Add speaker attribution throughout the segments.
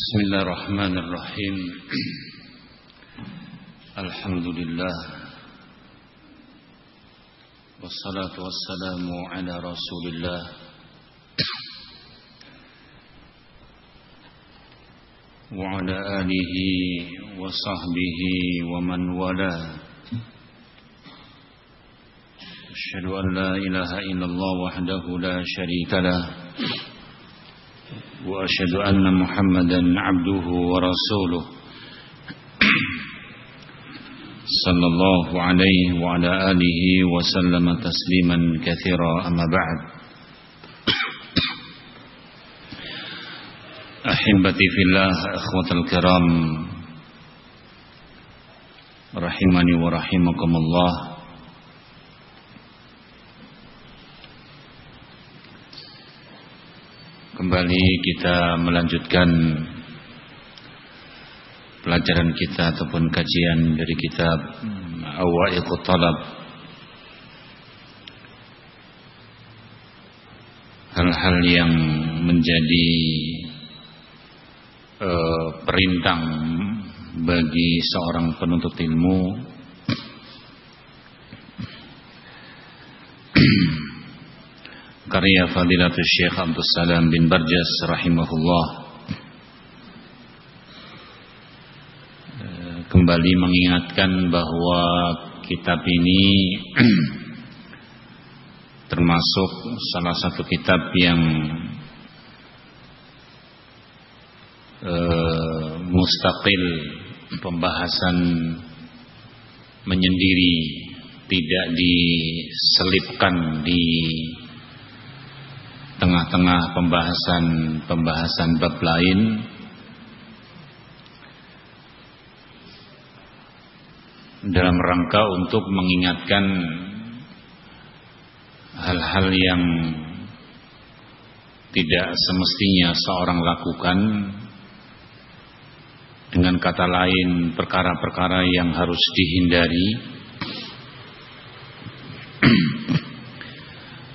Speaker 1: Bismillahirrahmanirrahim. Alhamdulillah. Wassalatu wassalamu ala Rasulillah wa ala alihi wa sahbihi wa man wala. Asyhadu an la ilaha illallah wahdahu la syarika lah. وأشهد أن محمدا عبده ورسوله صلى الله عليه وعلى آله وسلم تسليما كثيرا أما بعد أحبتي في الله أخوة الكرام رحمني ورحمكم الله. Kembali kita melanjutkan pelajaran kita ataupun kajian dari kitab Awaiqut Talab. Hal-hal yang menjadi perintang bagi seorang penuntut ilmu karya Fadilatul Syekh Abdul Salam bin Barjas rahimahullah, kembali mengingatkan bahwa kitab ini termasuk salah satu kitab yang mustaqil, pembahasan menyendiri, tidak diselipkan di tengah-tengah pembahasan bab lain, dalam rangka untuk mengingatkan hal-hal yang tidak semestinya seorang lakukan. Dengan kata lain, perkara-perkara yang harus dihindari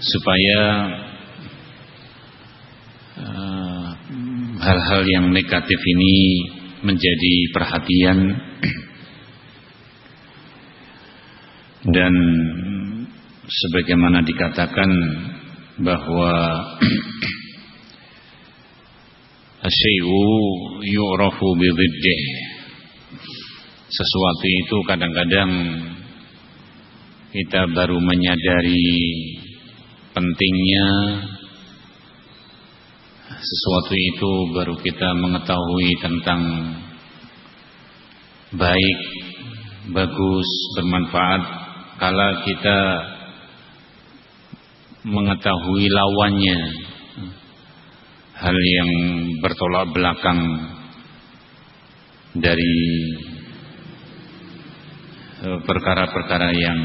Speaker 1: supaya hal-hal yang negatif ini menjadi perhatian dan sebagaimana dikatakan bahwa asyai'u yu'rafu bidhiddih, sesuatu itu kadang-kadang kita baru menyadari pentingnya sesuatu itu, baru kita mengetahui tentang baik, bagus, bermanfaat kala kita mengetahui lawannya, hal yang bertolak belakang dari perkara-perkara yang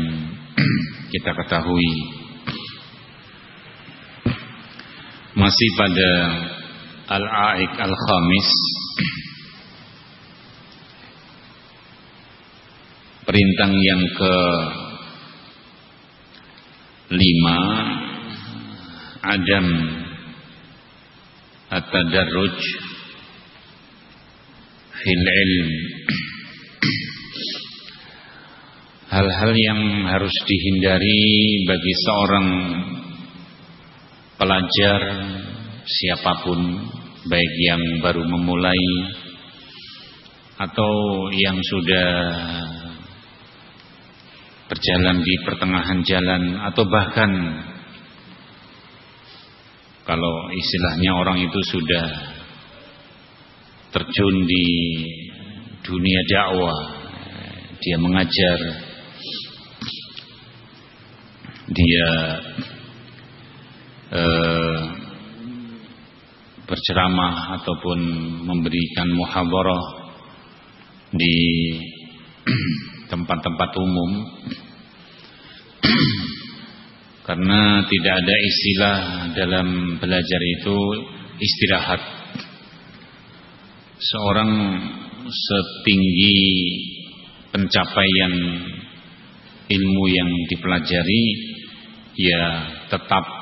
Speaker 1: kita ketahui. Masih pada Al-A'iq Al-Khamis, perintah yang ke-5, Adam At-Tadarruj fil ilm. Hal-hal yang harus dihindari bagi seorang pelajar siapapun, baik yang baru memulai atau yang sudah berjalan di pertengahan jalan, atau bahkan kalau istilahnya orang itu sudah terjun di dunia dakwah, dia mengajar, dia berceramah ataupun memberikan muhadharah di tempat-tempat umum, karena tidak ada istilah dalam belajar itu istirahat. Seorang setinggi pencapaian ilmu yang dipelajari, ya tetap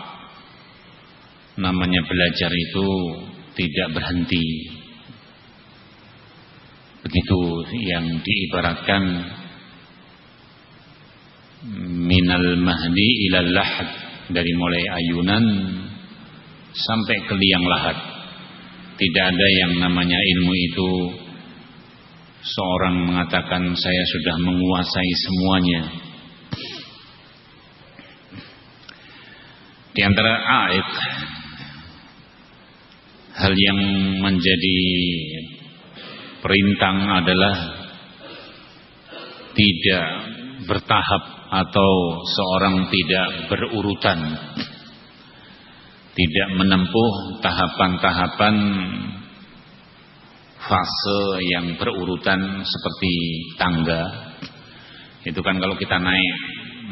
Speaker 1: namanya belajar itu tidak berhenti. begitu yang diibaratkan minal mahdi ilal lahad, dari mulai ayunan sampai ke liang lahat. Tidak ada yang namanya ilmu itu seorang mengatakan saya sudah menguasai semuanya. Di antara aid, hal yang menjadi perintang adalah tidak bertahap atau seorang tidak berurutan, tidak menempuh tahapan-tahapan fase yang berurutan seperti tangga. Itu kan kalau kita naik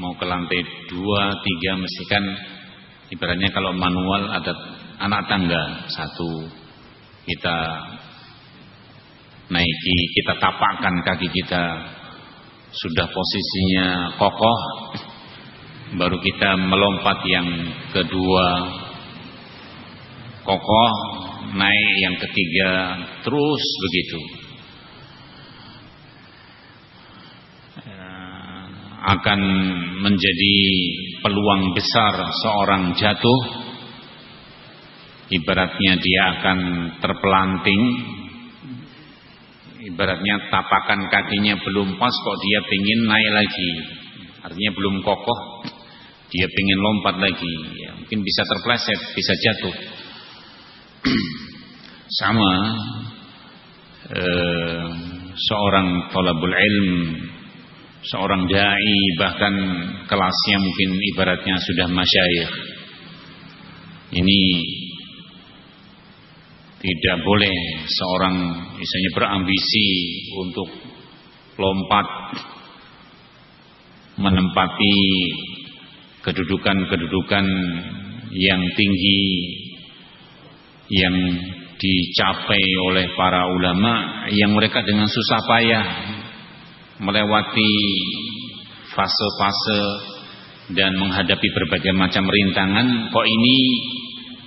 Speaker 1: mau ke lantai 2, 3 mesti kan ibaratnya kalau manual ada anak tangga satu, kita naiki, kita tapakkan kaki kita sudah posisinya kokoh, baru kita melompat yang kedua kokoh, naik yang ketiga, terus begitu. Akan menjadi peluang besar seorang jatuh, ibaratnya dia akan terpelanting, ibaratnya tapakan kakinya belum pas kok dia pengen naik lagi, artinya belum kokoh, dia pengen lompat lagi, ya, mungkin bisa terpleset, bisa jatuh. Sama seorang thalabul ilm, seorang dai, bahkan kelasnya mungkin ibaratnya sudah masyayikh, ini tidak boleh seorang misalnya berambisi untuk lompat menempati kedudukan-kedudukan yang tinggi yang dicapai oleh para ulama, yang mereka dengan susah payah melewati fase-fase dan menghadapi berbagai macam rintangan, kok ini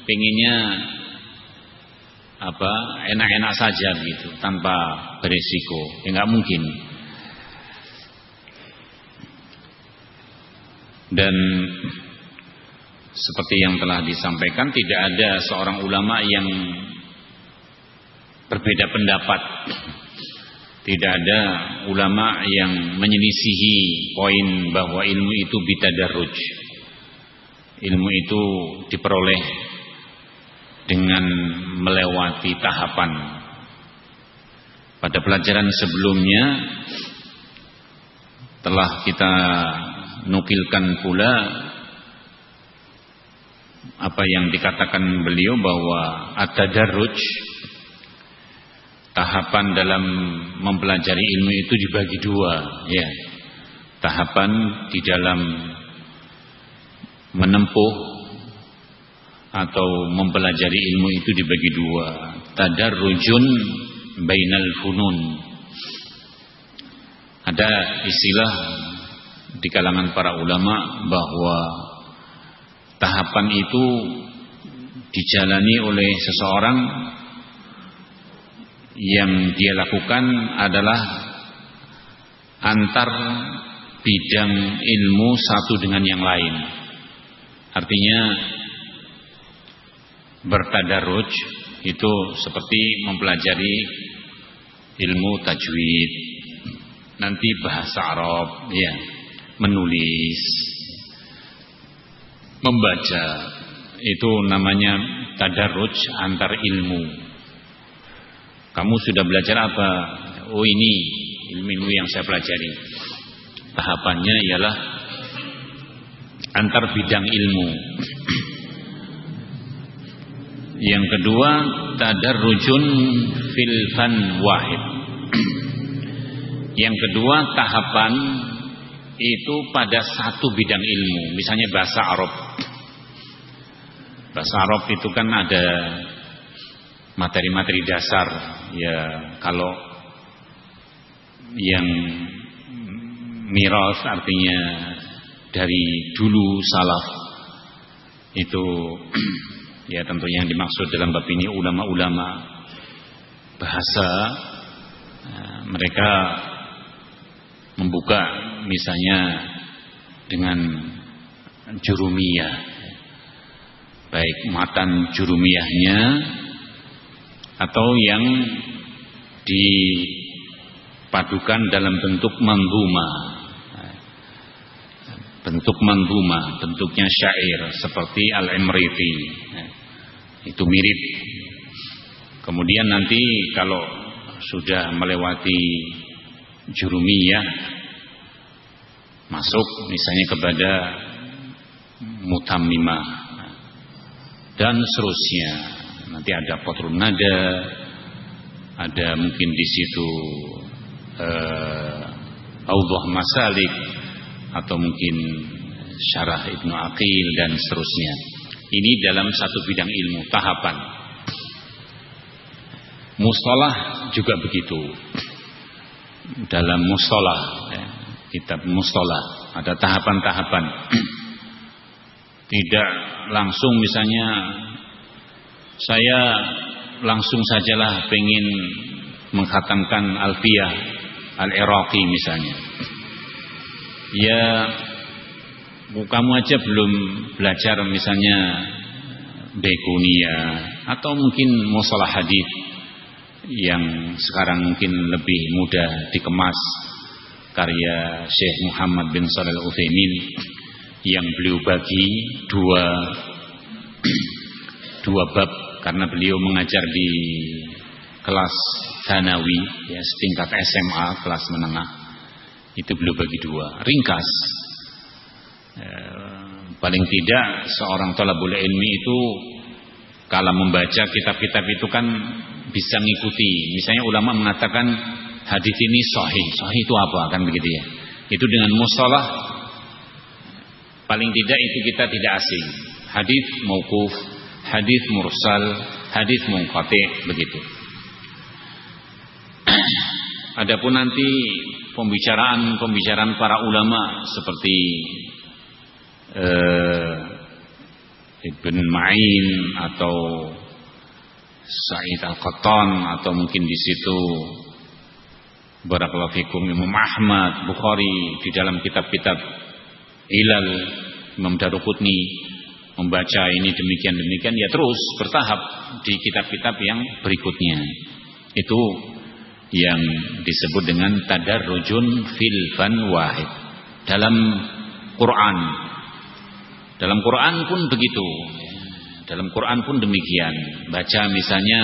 Speaker 1: pengennya enak-enak saja gitu tanpa berisiko, ya nggak mungkin. Dan seperti yang telah disampaikan, tidak ada seorang ulama yang berbeda pendapat, tidak ada ulama yang menyelisihi poin bahwa ilmu itu bitadarruj, ilmu itu diperoleh dengan melewati tahapan. Pada pelajaran sebelumnya telah kita nukilkan pula apa yang dikatakan beliau bahwa at-tadarruj, tahapan dalam mempelajari ilmu itu dibagi dua, ya. Tahapan di dalam menempuh atau mempelajari ilmu itu dibagi dua. Tadarrujun bainal funun. Ada istilah di kalangan para ulama bahwa tahapan itu dijalani oleh seseorang yang dia lakukan adalah antar bidang ilmu satu dengan yang lain. Artinya bertadarruj itu seperti mempelajari ilmu tajwid, nanti bahasa Arab, ya, menulis, membaca, itu namanya tadarruj antar ilmu. Kamu sudah belajar apa? Oh, ini ilmu yang saya pelajari. Tahapannya ialah antar bidang ilmu. Yang kedua, tadarrujun fil fan wahid. Yang kedua, tahapan itu pada satu bidang ilmu. Misalnya bahasa Arab. Bahasa Arab itu kan ada materi-materi dasar, ya. Kalau yang miras, artinya dari dulu salaf, itu ya tentunya yang dimaksud dalam bab ini ulama-ulama bahasa mereka membuka misalnya dengan jurumiyah, baik matan jurumiyahnya atau yang dipadukan dalam bentuk manzuma, bentuknya syair seperti Al-Imriti, itu mirip. Kemudian nanti kalau sudah melewati jurumiyah, masuk misalnya kepada mutammimah dan seterusnya. Nanti ada qatrun nada, ada mungkin di situ Awdah Masalik, atau mungkin Syarah Ibnu Aqil dan seterusnya. Ini dalam satu bidang ilmu, tahapan. Mustalah juga begitu. Dalam mustalah, kitab mustalah ada tahapan-tahapan. Tidak langsung misalnya saya langsung sajalah pengen mengkhatamkan Alfiyah Al-Iraqi misalnya. Ya, kamu aja belum belajar misalnya Baiquniyah atau mungkin mustalah hadis yang sekarang mungkin lebih mudah dikemas, karya Syekh Muhammad bin Shalih Al-Utsaimin, yang beliau bagi dua bab karena beliau mengajar di kelas Tsanawi, ya, setingkat SMA, kelas menengah. Itu beliau bagi dua, ringkas. Paling tidak seorang thalabul ilmi itu kalau membaca kitab-kitab itu kan bisa ngikuti. Misalnya ulama mengatakan hadis ini sahih. Sahih itu apa? Kan begitu ya. Itu dengan mustalah paling tidak itu kita tidak asing. Hadis mauquf, hadis mursal, hadis munqati, begitu. Adapun nanti pembicaraan para ulama seperti Ibn Ma'in atau Sa'id Al-Qattan, atau mungkin di situ barakallahu fikum Imam Ahmad, Bukhari di dalam kitab-kitab Ilal, Imam Daruqutni membaca ini demikian ya, terus bertahap di kitab-kitab yang berikutnya. Itu yang disebut dengan tadarrujun fil fan wahid. Dalam Quran pun begitu. Dalam Quran pun demikian. Baca misalnya,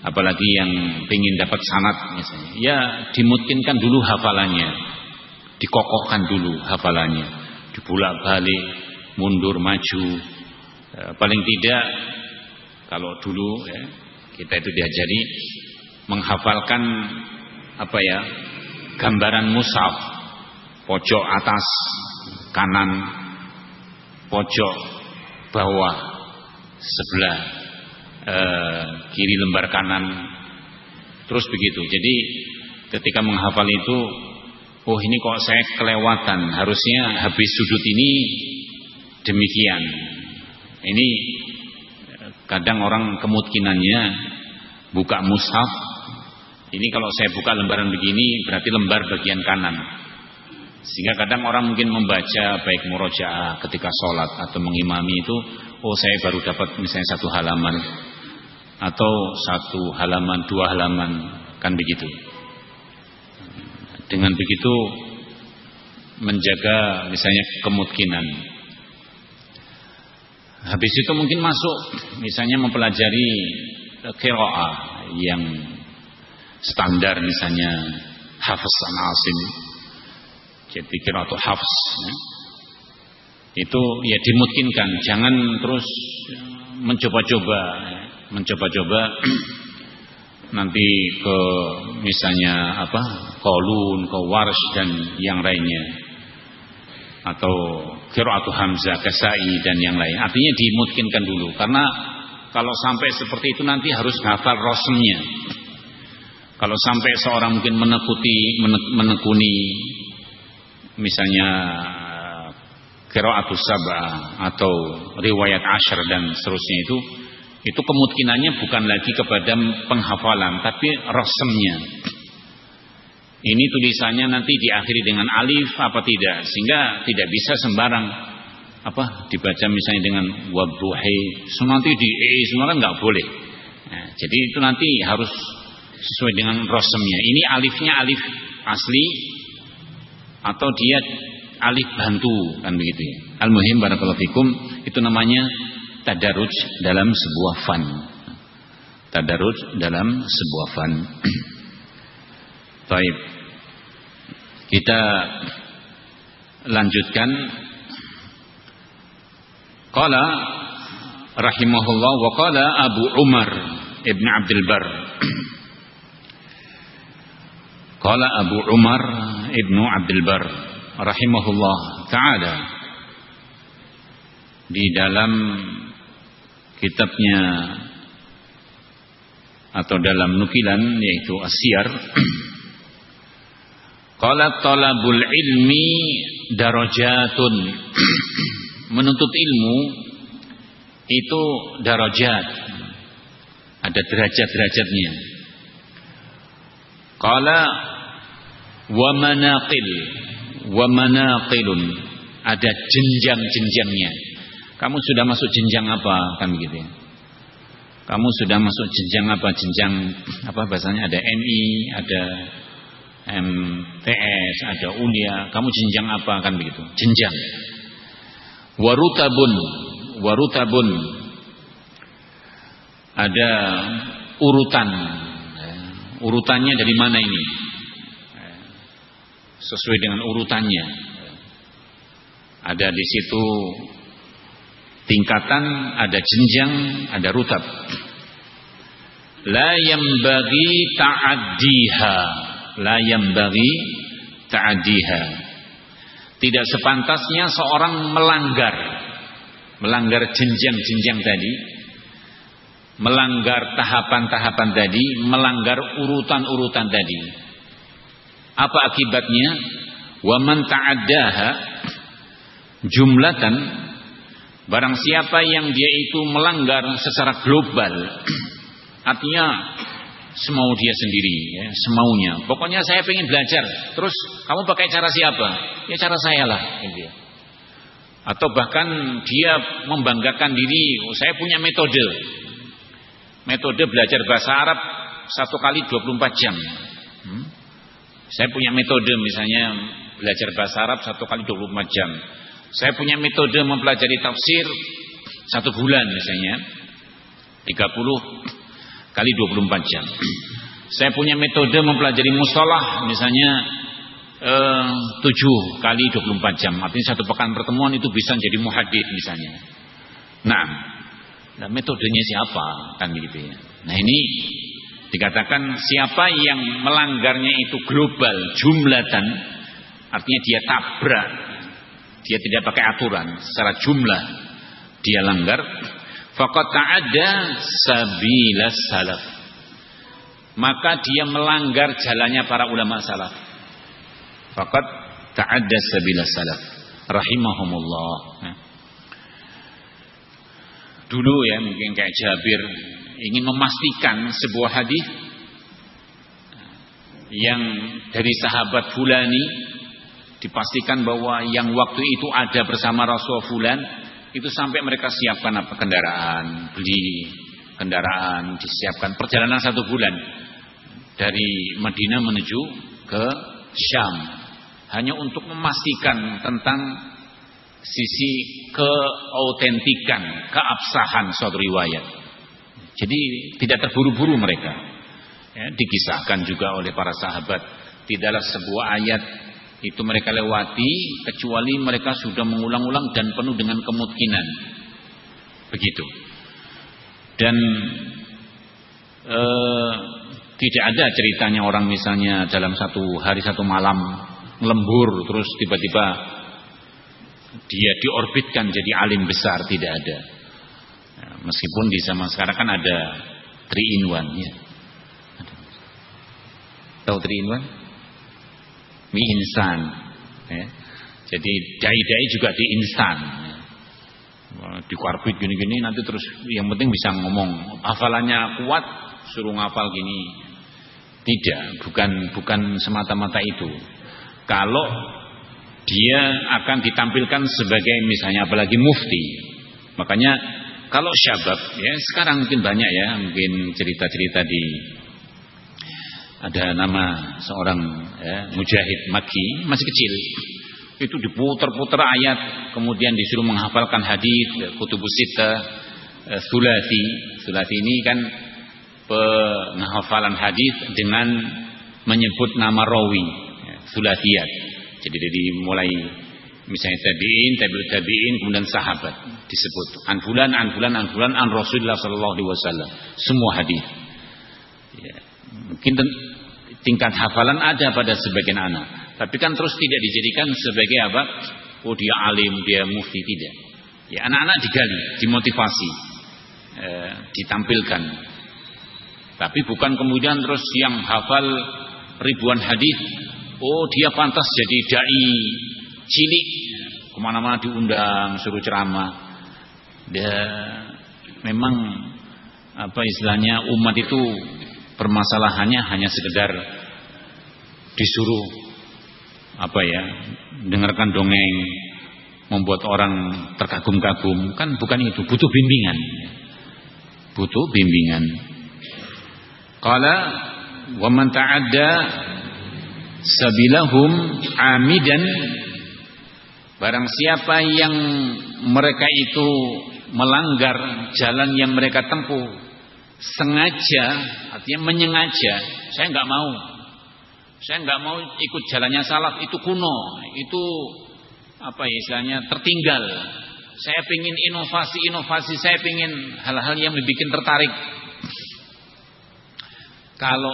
Speaker 1: apalagi yang ingin dapat sanad misalnya, ya dimungkinkan dulu hafalannya, dikokohkan dulu hafalannya, dibulak-balik, mundur maju. Paling tidak kalau dulu ya, kita itu diajari menghafalkan gambaran mushaf, pojok atas kanan, pojok bawah sebelah kiri lembar kanan, terus begitu. Jadi ketika menghafal itu, oh ini kok saya kelewatan, harusnya habis sudut ini demikian. Ini kadang orang kemungkinannya buka mushaf, ini kalau saya buka lembaran begini berarti lembar bagian kanan. Sehingga kadang orang mungkin membaca baik murojaah ketika sholat atau mengimami itu, oh saya baru dapat misalnya 1 halaman atau 1 halaman 2 halaman, kan begitu. Dengan begitu menjaga misalnya kemungkinan. Habis itu mungkin masuk misalnya mempelajari qiraah yang standar, misalnya Hafs an Asim, jadi qiraatu Hafs ya. Itu ya dimungkinkan, jangan terus mencoba-coba nanti ke misalnya Qalun, ke Warsh dan yang lainnya, atau qiraatu Hamzah, Kasai dan yang lain. Artinya dimungkinkan dulu, karena kalau sampai seperti itu nanti harus hafal rosmnya. Kalau sampai seorang mungkin menekuni misalnya qiraatus sab'ah atau riwayat asyr dan seterusnya, itu kemungkinannya bukan lagi kepada penghafalan tapi rosmnya. ini tulisannya nanti diakhiri dengan alif apa tidak, sehingga tidak bisa sembarang dibaca misalnya dengan wadduhi, nanti di semua kan nggak boleh. Nah, jadi itu nanti harus sesuai dengan rosemnya. Ini alifnya alif asli atau dia alif bantu, kan begitu ya. Al-muhim barakallahu fikum, itu namanya tadarruj dalam sebuah fan. Tadarruj dalam sebuah fan. Baik. Kita lanjutkan. Qala rahimahullah wa qala Abu Umar Ibn Abdul Bar. Qala Abu Umar Ibn Abdul Bar rahimahullah ta'ala di dalam kitabnya atau dalam nukilan yaitu As-Siyar, qala talabul ilmi darajatun, menuntut ilmu itu darajat, ada derajat-derajatnya. Qala wa manaqilun, ada jenjang-jenjangnya. Kamu sudah masuk jenjang apa, kan begitu ya. Kamu sudah masuk jenjang apa? Jenjang apa bahasanya? Ada MI, ada MTS, ada Ulia. Kamu jenjang apa, kan begitu? Jenjang. Warutabun. Ada urutan. Urutannya dari mana ini? Sesuai dengan urutannya. Ada di situ tingkatan, ada jenjang, ada rutab. La yambaghi ta'addiha. Tidak sepantasnya seorang melanggar jenjang-jenjang tadi, melanggar tahapan-tahapan tadi, melanggar urutan-urutan tadi. Apa akibatnya? Wa man ta'addaha jumlatan, barang siapa yang dia itu melanggar secara global, artinya semau dia sendiri, ya, semaunya. Pokoknya saya pengen belajar, terus kamu pakai cara siapa? Ya cara saya lah, gitu ya. Atau bahkan dia membanggakan diri, saya punya metode belajar bahasa Arab 1 kali 24 jam. Saya punya metode misalnya belajar bahasa Arab 1 kali 24 jam. Saya punya metode mempelajari tafsir 1 bulan misalnya 30 kali 24 jam. Saya punya metode mempelajari mustalah misalnya 7 kali 24 jam. Artinya 1 pekan pertemuan itu bisa jadi muhadits misalnya. Nah, metodenya siapa, kan begitu ya. Nah, ini dikatakan siapa yang melanggarnya itu global, jumlatan, artinya dia tabrak, dia tidak pakai aturan, secara jumlah dia langgar, faqad ta'adda sabilas salaf, maka dia melanggar jalannya para ulama salaf. Faqad ta'adda sabilas salaf rahimahumullah. Dulu ya, mungkin kayak Jabir ingin memastikan sebuah hadis yang dari sahabat fulani, dipastikan bahwa yang waktu itu ada bersama Rasul fulan, itu sampai mereka siapkan kendaraan, beli kendaraan, disiapkan perjalanan 1 bulan dari Madinah menuju ke Syam, hanya untuk memastikan tentang sisi keautentikan, keabsahan suatu riwayat. Jadi tidak terburu-buru mereka. Ya, dikisahkan juga oleh para sahabat, tidaklah sebuah ayat itu mereka lewati kecuali mereka sudah mengulang-ulang dan penuh dengan kemungkinan. Begitu. Dan tidak ada ceritanya orang misalnya dalam 1 hari 1 malam lembur terus tiba-tiba dia diorbitkan jadi alim besar, tidak ada. Meskipun di zaman sekarang kan ada 3-in-1 ya. Tahu 3-in-1? Mie instan ya. Jadi dai-dai juga di instan ya. Dikorbit gini-gini nanti terus yang penting bisa ngomong, hafalannya kuat, suruh ngafal gini. Tidak, bukan semata-mata itu. Kalau dia akan ditampilkan sebagai misalnya apalagi mufti. Makanya kalau syabab ya sekarang mungkin banyak ya, mungkin cerita-cerita ada nama seorang ya, Mujahid Makki masih kecil. Itu diputar-putar ayat, kemudian disuruh menghafalkan hadis, kutubus sittah, Sulati ini kan penghafalan hadis dengan menyebut nama rawi, sulatiyat. Jadi dari mulai misalnya tabi'in, tabi'ut tabi'in, kemudian sahabat disebut an fulan an Rasulullah sallallahu alaihi wasallam. Semua hadis. Ya, mungkin tingkat hafalan ada pada sebagian anak. Tapi kan terus tidak dijadikan sebagai apa? Oh dia alim, dia mufti, tidak. Ya anak-anak digali, dimotivasi, ditampilkan. Tapi bukan kemudian terus yang hafal ribuan hadis, oh dia pantas jadi dai cilik, kemana-mana diundang, suruh ceramah. Dia memang apa istilahnya umat itu permasalahannya hanya sekedar disuruh apa ya, dengarkan dongeng, membuat orang terkagum-kagum, kan bukan itu, butuh bimbingan. Butuh bimbingan. Qala wa man ta'adda sabilahum amidan, barang siapa yang mereka itu melanggar jalan yang mereka tempuh sengaja, artinya menyengaja, saya enggak mau ikut jalannya salaf, itu kuno, itu apa ya istilahnya tertinggal. Saya ingin inovasi, saya ingin hal-hal yang membuat tertarik. Kalau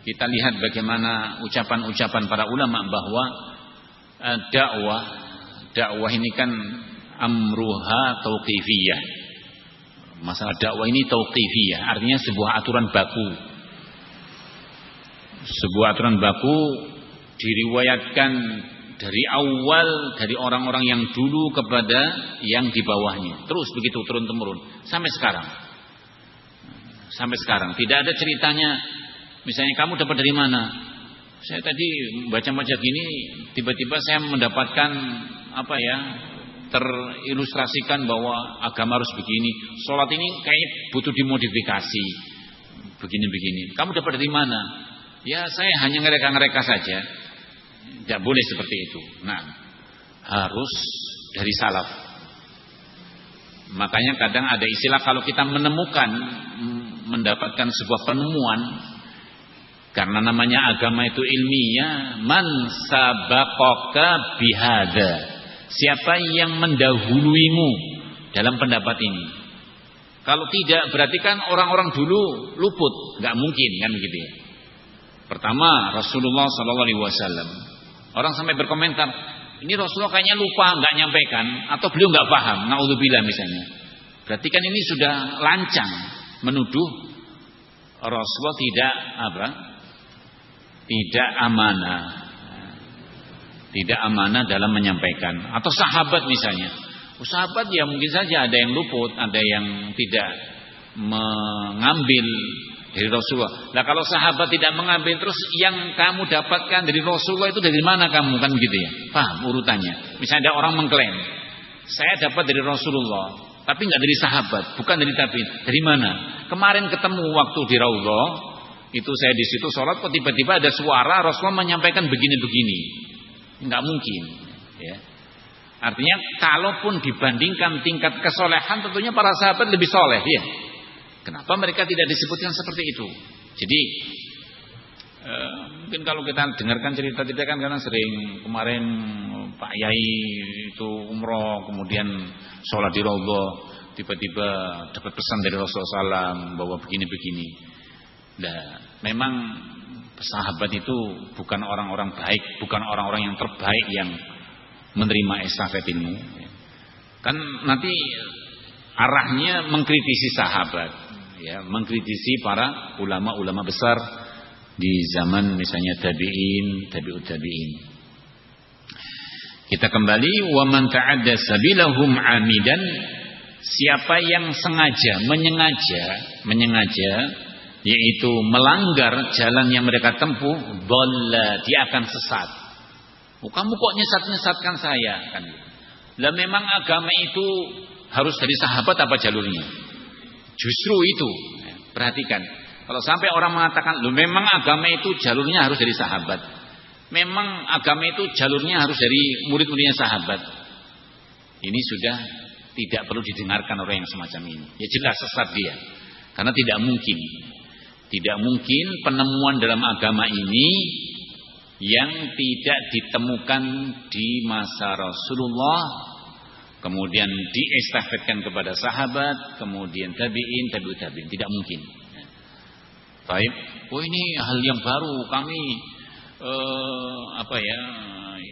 Speaker 1: kita lihat bagaimana ucapan-ucapan para ulama bahwa dakwah ini kan amruha tauqifiyah. Masalah dakwah ini tauqifiyah, artinya sebuah aturan baku. Sebuah aturan baku diriwayatkan dari awal, dari orang-orang yang dulu kepada yang di bawahnya, terus begitu turun-temurun sampai sekarang tidak ada ceritanya misalnya kamu dapat dari mana, saya tadi baca-baca gini tiba-tiba saya mendapatkan apa ya, terilustrasikan bahwa agama harus begini, sholat ini kayaknya butuh dimodifikasi begini-begini, kamu dapat dari mana? Ya saya hanya ngereka-ngereka saja. Tidak boleh seperti itu. Nah, harus dari salaf. Makanya kadang ada istilah kalau kita mendapatkan sebuah penemuan, karena namanya agama itu ilmiah, man sabaqaka bihadza. Siapa yang mendahuluimu dalam pendapat ini? Kalau tidak berarti kan orang-orang dulu luput, nggak mungkin kan begitu ya. Pertama Rasulullah sallallahu alaihi wasallam. Orang sampai berkomentar, ini Rasulullah kayaknya lupa, nggak nyampaikan, atau beliau nggak paham. Naudzubillah misalnya. Berarti kan ini sudah lancang menuduh Rasulullah tidak amanah dalam menyampaikan. Atau sahabat misalnya. Sahabat ya mungkin saja ada yang luput, ada yang tidak mengambil dari Rasulullah. Nah kalau sahabat tidak mengambil, terus yang kamu dapatkan dari Rasulullah itu dari mana kamu, kan begitu ya? Paham urutannya? Misalnya ada orang mengklaim, saya dapat dari Rasulullah, tapi nggak dari sahabat, bukan dari tabi'in. Dari mana? Kemarin ketemu waktu di Raudhah, itu saya di situ sholat, kok tiba-tiba ada suara Rasulullah menyampaikan begini-begini. Nggak mungkin. Ya. Artinya kalaupun dibandingkan tingkat kesolehan, tentunya para sahabat lebih soleh, ya. Kenapa mereka tidak disebutkan seperti itu? Jadi mungkin kalau kita dengarkan cerita-cerita kan karena sering kemarin Pak Yai itu umroh kemudian sholat di Raudhah, tiba-tiba dapat pesan dari Rasulullah SAW bahwa begini-begini. Nah, memang sahabat itu bukan orang-orang baik, bukan orang-orang yang terbaik yang menerima estafet ilmu. Kan nanti arahnya mengkritisi sahabat, ya, mengkritisi para ulama-ulama besar di zaman misalnya tabi'in, tabi'ut tabi'in. Kita kembali, wa man ta'adda sabilahum amidan, siapa yang sengaja, menyengaja yaitu melanggar jalan yang mereka tempuh, dhalla, dia akan sesat. Oh, kamu kok nyesat-nyesatkan saya kan? Lah memang agama itu harus dari sahabat apa jalurnya? Justru itu. Perhatikan. Kalau sampai orang mengatakan, "Loh, memang agama itu jalurnya harus dari sahabat." Memang agama itu jalurnya harus dari murid-muridnya sahabat. Ini sudah tidak perlu didengarkan orang yang semacam ini. Ya jelas sesat dia. Karena tidak mungkin penemuan dalam agama ini yang tidak ditemukan di masa Rasulullah, kemudian diestafetkan kepada sahabat, kemudian tabi'in, tabi'ut tabi'in. Tidak mungkin. Baik. Oh, ini hal yang baru. Kami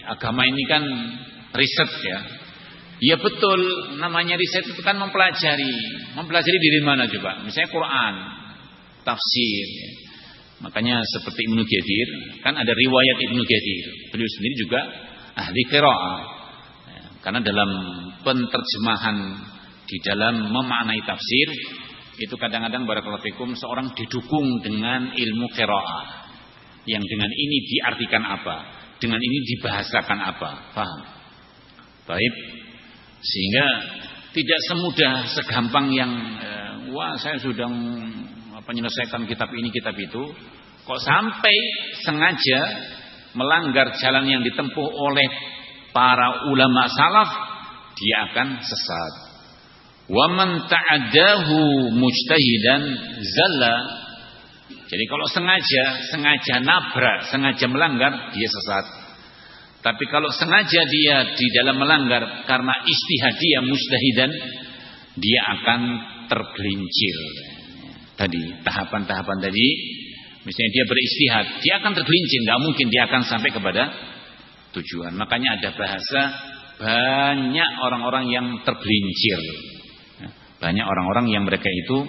Speaker 1: agama ini kan riset ya. Ya betul, namanya riset itu kan mempelajari. Mempelajari dari mana coba? Misalnya Quran, tafsir. Ya. Makanya seperti Ibnu Katsir, kan ada riwayat Ibnu Katsir. Beliau sendiri juga ahli qiraah. Ya, karena dalam penterjemahan di dalam memaknai tafsir itu kadang-kadang barakallahu fikum seorang didukung dengan ilmu qiraah. Yang dengan ini diartikan apa? Dengan ini dibahasakan apa? Paham? Baik. Sehingga tidak semudah segampang yang wah saya sudah menyelesaikan kitab ini kitab itu, kok sampai sengaja melanggar jalan yang ditempuh oleh para ulama salaf, dia akan sesat. Wa man ta'addahu mujtahidan zalla. Jadi kalau sengaja nabrak, sengaja melanggar, dia sesat. Tapi kalau sengaja dia di dalam melanggar karena ijtihadiyah mujtahidan, dia akan tergelincir. Tadi tahapan-tahapan tadi, misalnya dia berijtihad, dia akan tergelincir, nggak mungkin dia akan sampai kepada tujuan. Makanya ada bahasa banyak orang-orang yang tergelincir. Banyak orang-orang yang mereka itu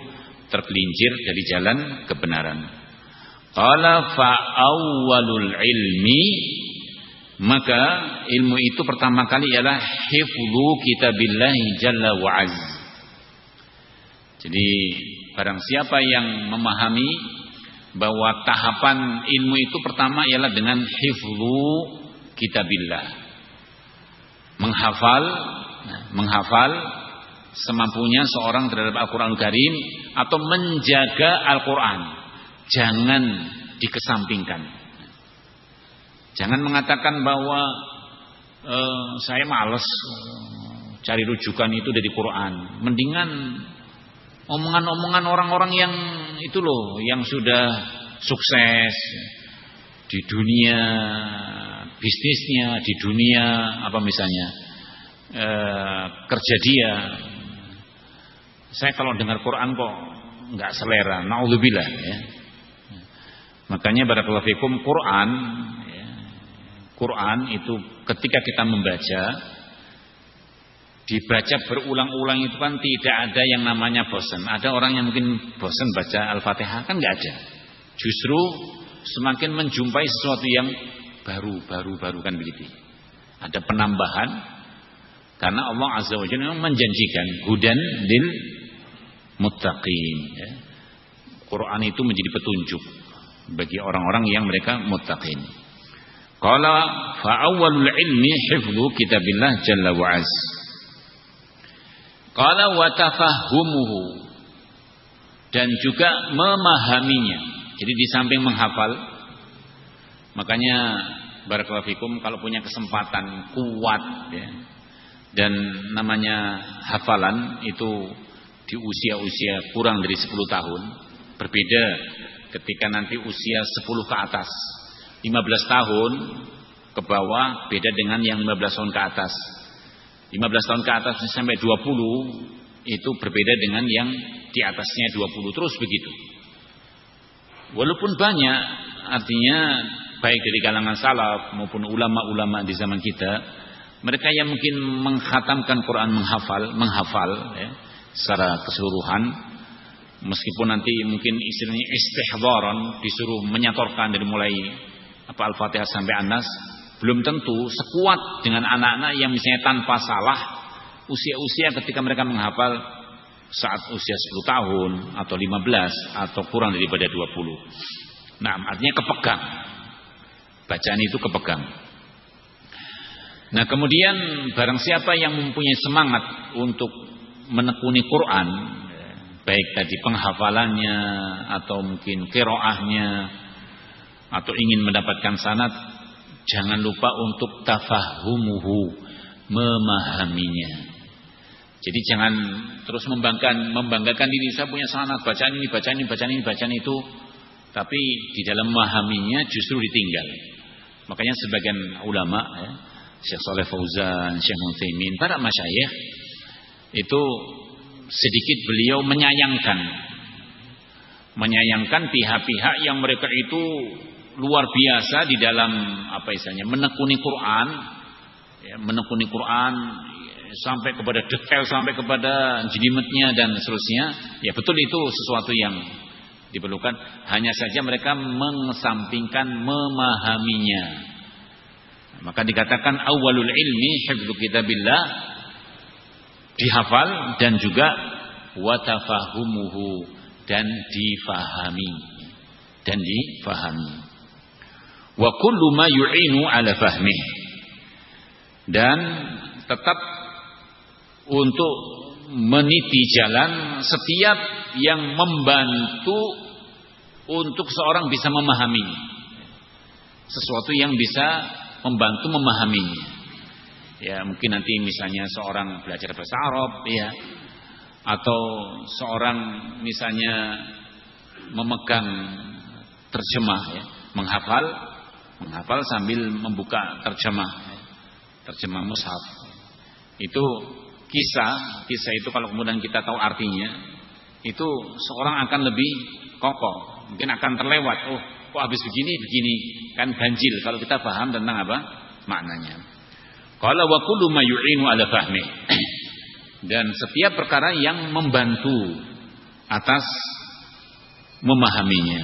Speaker 1: tergelincir dari jalan kebenaran. Qala fa awwalul ilmi, maka ilmu itu pertama kali ialah hifdzu kitabillahi jalla wa azz. Jadi barang siapa yang memahami bahwa tahapan ilmu itu pertama ialah dengan hifdzu kitabillah, menghafal semampunya seorang terhadap Al-Qur'anul Karim atau menjaga Al-Qur'an, jangan dikesampingkan. Jangan mengatakan bahwa saya malas cari rujukan itu dari Quran. Mendingan omongan-omongan orang-orang yang itu loh, yang sudah sukses di dunia bisnisnya, di dunia apa misalnya kerja dia. Saya kalau dengar Quran kok nggak selera, naudzubillah ya. Makanya barakallahu fikum, Quran itu ketika kita membaca, dibaca berulang-ulang itu kan tidak ada yang namanya bosan. Ada orang yang mungkin bosan baca Al-Fatihah, kan nggak ada. Justru semakin menjumpai sesuatu yang baru kan begitu. Ada penambahan karena Allah Azza wa Jalla menjanjikan hudan lil muttaqin. Ya. Quran itu menjadi petunjuk bagi orang-orang yang mereka muttaqin. Qala fa awwalul ilmi hifdzu kitabillah jalla wa azz. Qala wa tafahhumuhu, dan juga memahaminya. Jadi di samping menghafal, makanya barakallahu fikum kalau punya kesempatan kuat ya, dan namanya hafalan itu di usia-usia kurang dari 10 tahun, berbeda ketika nanti usia 10 ke atas. 15 tahun ke bawah beda dengan yang 15 tahun ke atas. 15 tahun ke atas sampai 20 itu berbeda dengan yang di atasnya 20, terus begitu. Walaupun banyak, artinya baik dari kalangan salaf maupun ulama-ulama di zaman kita, mereka yang mungkin mengkhatamkan Quran, menghafal ya, secara keseluruhan, meskipun nanti mungkin istilahnya istihdharan, disuruh menyatorkan dari mulai Al-Fatihah sampai An-Nas, belum tentu sekuat dengan anak-anak yang misalnya tanpa salah usia-usia ketika mereka menghafal saat usia 10 tahun atau 15 atau kurang daripada 20. Nah, artinya kepegang. Bacaan itu kepegang. Nah, kemudian barang siapa yang mempunyai semangat untuk menekuni Quran, baik tadi penghafalannya atau mungkin qiraahnya atau ingin mendapatkan sanad, jangan lupa untuk tafahumuhu, memahaminya. Jadi jangan terus membanggakan diri, saya punya sanad, bacaan ini, bacaan ini, bacaan ini, bacaan itu, tapi di dalam memahaminya justru ditinggal. Makanya sebagian ulama, ya, Syekh Shalih Fauzan, Syekh Utsaimin, para masyayikh itu sedikit beliau menyayangkan pihak-pihak yang mereka itu luar biasa di dalam apa istilahnya menekuni Quran, ya, menekuni Quran sampai kepada detail, sampai kepada jelimetnya dan seterusnya. Ya betul, itu sesuatu yang diperlukan. Hanya saja mereka mengesampingkan memahaminya. Maka dikatakan awwalul ilmi hifdzu kitabillah, dihafal, dan juga watafahumuhu, dan difahami. Wa kullu ma yu'inu ala fahmih, dan tetap untuk meniti jalan setiap yang membantu untuk seorang bisa memahami sesuatu yang bisa membantu memahaminya. Ya, mungkin nanti misalnya seorang belajar bahasa Arab, ya, atau seorang misalnya memegang terjemah, ya, menghafal sambil membuka terjemah mushaf. Itu kisah itu kalau kemudian kita tahu artinya, itu seorang akan lebih kokoh, mungkin akan terlewat. Oh, kok habis begini kan ganjil kalau kita paham tentang apa maknanya. Qala wa kullu ma yu'inu ala fahmi, dan setiap perkara yang membantu atas memahaminya.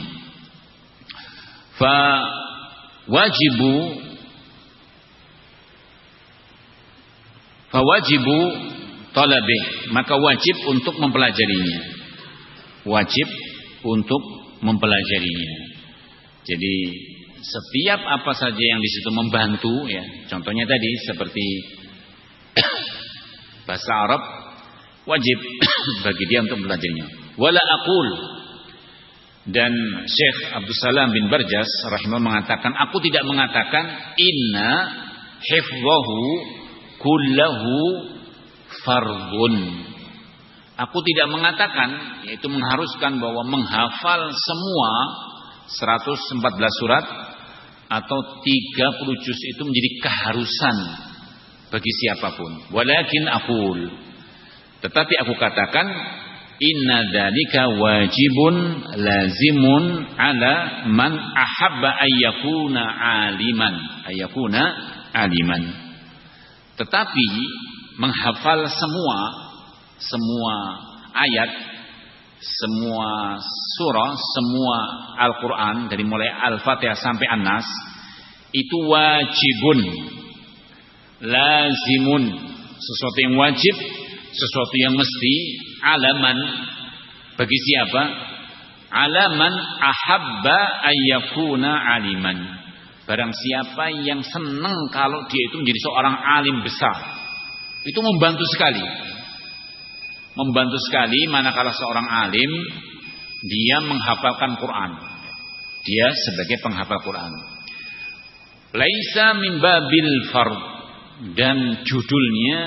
Speaker 1: Fa wajibu talabih, maka wajib untuk mempelajarinya. Jadi setiap apa saja yang di situ membantu, ya, contohnya tadi seperti bahasa Arab, wajib bagi dia untuk mempelajarinya. Wala aqul, dan Syekh Abdus Salam bin Barjas rahimahullah mengatakan, aku tidak mengatakan inna hifdhahu kullahu fardun. Aku tidak mengatakan, yaitu mengharuskan bahwa menghafal semua 114 surat atau 30 juz itu menjadi keharusan bagi siapapun. Walakin aqul, tetapi aku katakan, inna dzalika wajibun lazimun ala man ahabba ayyakuna aliman. Tetapi menghafal semua ayat, semua surah, semua Al-Quran dari mulai Al-Fatihah sampai An-Nas, itu wajibun lazimun, sesuatu yang wajib, sesuatu yang mesti, alaman, bagi siapa? Alaman ahabba ayyakuna aliman, barang siapa yang senang kalau dia itu menjadi seorang alim besar. Itu membantu sekali manakala seorang alim dia menghafalkan Quran, dia sebagai penghafal Quran. Laisa min babil fard, dan judulnya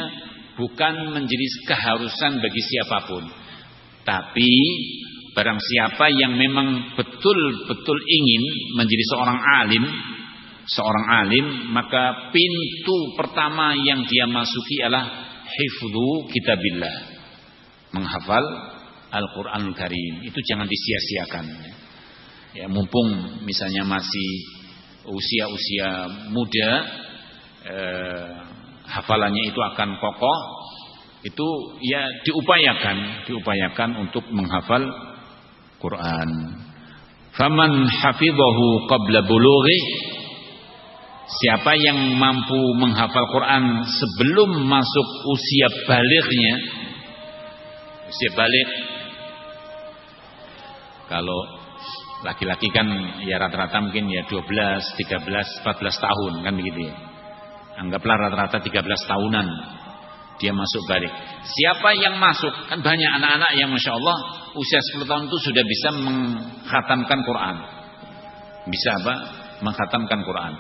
Speaker 1: bukan menjadi keharusan bagi siapapun, tapi barang siapa yang memang betul-betul ingin menjadi seorang alim, maka pintu pertama yang dia masuki adalah hifdzu kitabillah, menghafal Al-Qur'anul Karim. Itu jangan disia-siakan. Ya, mumpung misalnya masih usia muda, hafalannya itu akan kokoh, itu ya diupayakan untuk menghafal Quran. Faman hafidhahu qabla bulughi, siapa yang mampu menghafal Quran sebelum masuk usia balighnya, usia balik. Kalau laki-laki kan ya rata-rata mungkin ya 12, 13, 14 tahun kan begitu ya. Anggaplah rata-rata 13 tahunan dia masuk balik. Siapa yang masuk? Kan banyak anak-anak yang Masya Allah usia 10 tahun itu sudah bisa mengkhatamkan Quran. Bisa apa? Mengkhatamkan Quran.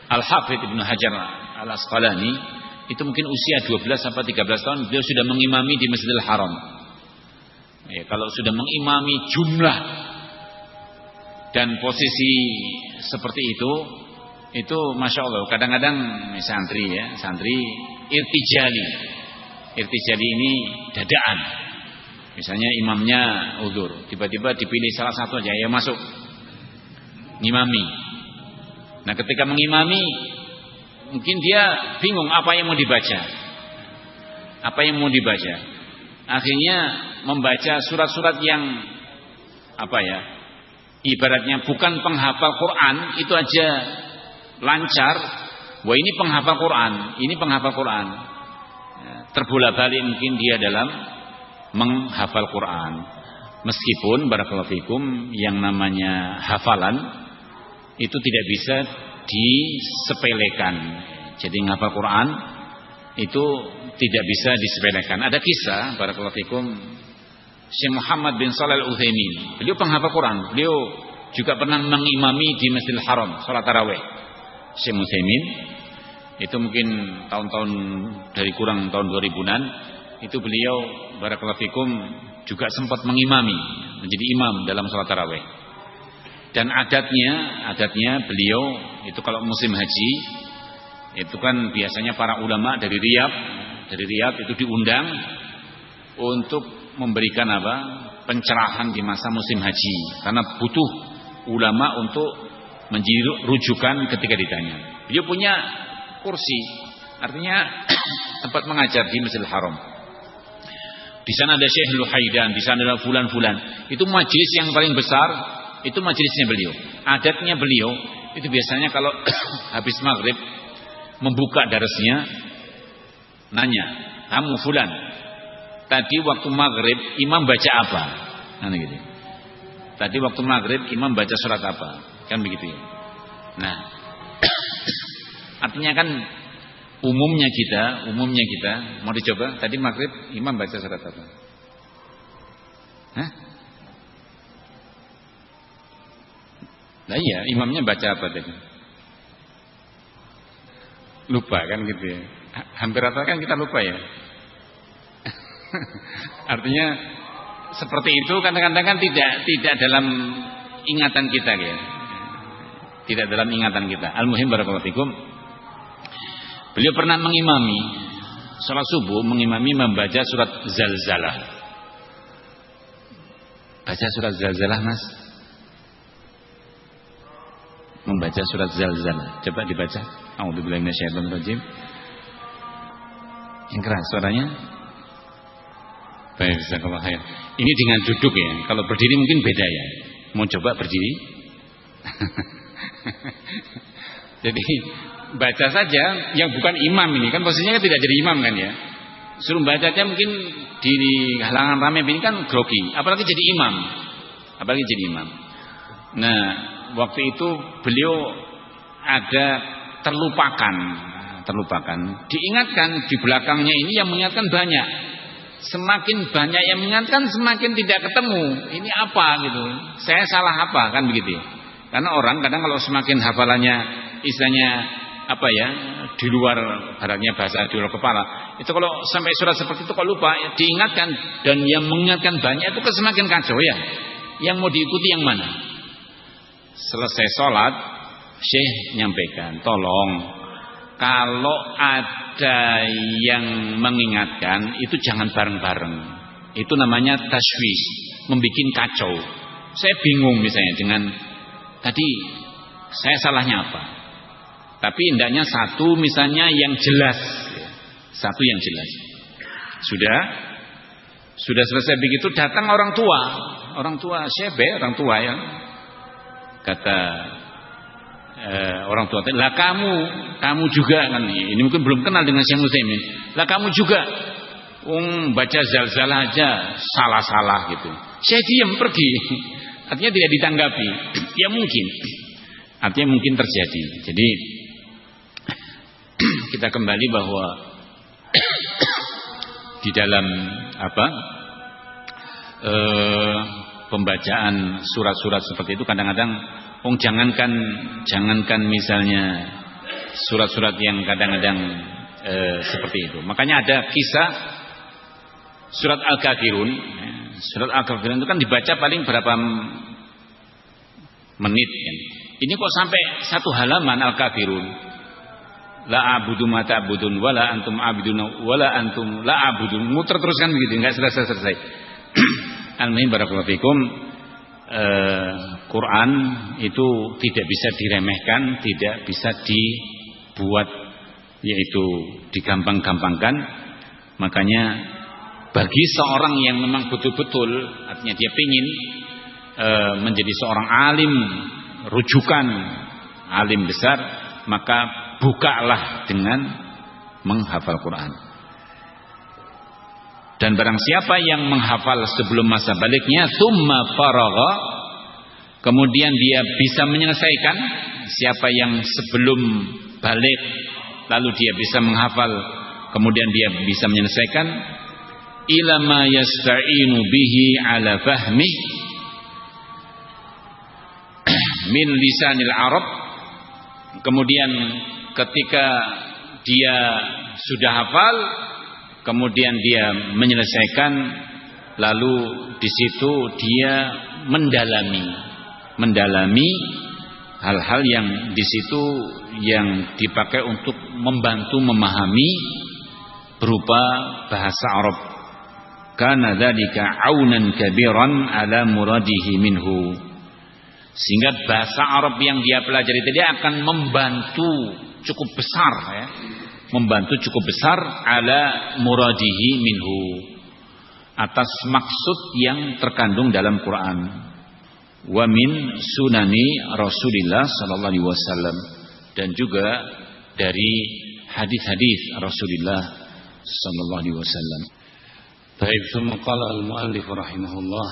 Speaker 1: Al-Hafidh Ibnu Hajar Al-Asqalani itu mungkin usia 12 sampai 13 tahun beliau sudah mengimami di Masjidil Haram. Ya, kalau sudah mengimami jumlah dan posisi seperti itu Masya Allah. Kadang-kadang santri irtijali ini dadaan. Misalnya imamnya udzur, tiba-tiba dipilih salah satu aja yang masuk ngimami. Nah, ketika mengimami mungkin dia bingung apa yang mau dibaca. Akhirnya membaca surat-surat yang ibaratnya bukan penghafal Quran, itu aja lancar. Wah, ini penghafal Quran. Terbolak-balik mungkin dia dalam menghafal Quran. Meskipun barakallahu fikum yang namanya hafalan itu tidak bisa disepelekan. Jadi menghafal Quran itu tidak bisa disepelekan. Ada kisah barakallahu fikum Syekh Muhammad bin Shalih Al-Utsaimin. Beliau penghafal Quran. Beliau juga pernah mengimami di Masjidil Haram salat tarawih. Syekh Utsaimin itu mungkin tahun-tahun dari kurang tahun 2000-an itu beliau barakallahu fikum juga sempat mengimami, menjadi imam dalam salat tarawih. Dan adatnya beliau itu kalau musim haji itu kan biasanya para ulama dari Riyadh itu diundang untuk memberikan pencerahan di masa musim haji, karena butuh ulama untuk menjadi rujukan ketika ditanya. Beliau punya kursi, artinya tempat mengajar di Masjidil Haram. Di sana ada Syekh Luhaidan, di sana ada fulan-fulan. Itu majelis yang paling besar, itu majelisnya beliau. Adatnya beliau itu biasanya kalau habis maghrib membuka darasnya, nanya, kamu fulan, tadi waktu maghrib imam baca apa? Nah, gitu. Tadi waktu maghrib imam baca surat apa? Kan begitu ya. Nah, artinya kan umumnya kita mau dicoba. Tadi maghrib imam baca surat apa? Hah? Nah iya, imamnya baca apa tadi? Lupa kan gitu ya. Hampir rata kan kita lupa ya. Artinya seperti itu kadang-kadang kan tidak dalam ingatan kita ya. Tidak dalam ingatan kita. Al-muhim barakallahu fikum. Beliau pernah mengimami salat subuh, membaca surat Zalzalah. Baca surat Zalzalah, Mas. Membaca surat Zalzalah. Coba dibaca. A'udzubillahi minasyaitonir rajim. Yang keras suaranya. Baik, jazakallahu khair. Ini dengan duduk ya. Kalau berdiri mungkin beda ya. Mau coba berdiri? Jadi baca saja yang bukan imam ini kan posisinya tidak jadi imam kan ya. Suruh baca aja mungkin di halangan ramai ini kan grogi, apalagi jadi imam. Nah, waktu itu beliau ada terlupakan. Diingatkan di belakangnya ini yang mengingatkan banyak. Semakin banyak yang mengingatkan semakin tidak ketemu. Ini apa gitu? Saya salah apa kan begitu ya? Karena orang kadang kalau semakin hafalannya istilahnya di luar baratnya bahasa di luar kepala, itu kalau sampai surat seperti itu kalau lupa diingatkan dan yang mengingatkan banyak itu semakin kacau ya. Yang mau diikuti yang mana? Selesai sholat, Syekh nyampaikan, tolong kalau ada yang mengingatkan itu jangan bareng-bareng. Itu namanya taswish, membikin kacau. Saya bingung misalnya dengan tadi saya salahnya apa? Tapi hendaknya satu misalnya yang jelas. Satu yang jelas. Sudah selesai begitu datang orang tua. Orang tua ya. Kata orang tua, lah kamu juga kan ini mungkin belum kenal dengan Syekh Utsaimin. Lah kamu juga. Baca zalzalah aja salah-salah gitu. Saya diam pergi. Artinya tidak ditanggapi. Ya mungkin. Artinya mungkin terjadi. Jadi kita kembali bahwa di dalam pembacaan surat-surat seperti itu kadang-kadang jangankan misalnya surat-surat yang kadang-kadang seperti itu. Makanya ada kisah surat Al-Kafirun. Surat Al-Kafirun itu kan dibaca paling berapa menit kan. Ini kok sampai satu halaman Al-Kafirun. La a'budu ma ta'budun wala antum a'buduna wala antum la a'budun. Muter terus kan begitu, enggak selesai-selesai. Al-muhim barakallahu fikum, Quran itu tidak bisa diremehkan, tidak bisa dibuat yaitu digampang-gampangkan. Makanya bagi seorang yang memang betul-betul artinya dia ingin menjadi seorang alim rujukan, alim besar, maka bukalah dengan menghafal Quran. Dan barang siapa yang menghafal sebelum masa baliknya, tsumma faragha, kemudian dia bisa menyelesaikan. Siapa yang sebelum balik lalu dia bisa menghafal, kemudian dia bisa menyelesaikan, ila ma yasta'inu bihi ala fahmi min lisanil Arab. Kemudian ketika dia sudah hafal, kemudian dia menyelesaikan, lalu di situ dia mendalami hal-hal yang di situ yang dipakai untuk membantu memahami berupa bahasa Arab. Kana dzalika aunan kabiran ala muradihi minhu. Sehingga bahasa Arab yang dia pelajari tadi akan membantu cukup besar ya. Membantu cukup besar ala muradihi minhu, atas maksud yang terkandung dalam Quran. Wa min sunani Rasulillah sallallahu alaihi wasallam, dan juga dari hadis-hadis Rasulullah sallallahu alaihi wasallam. Baik, thumma qala al-muallif rahimahullah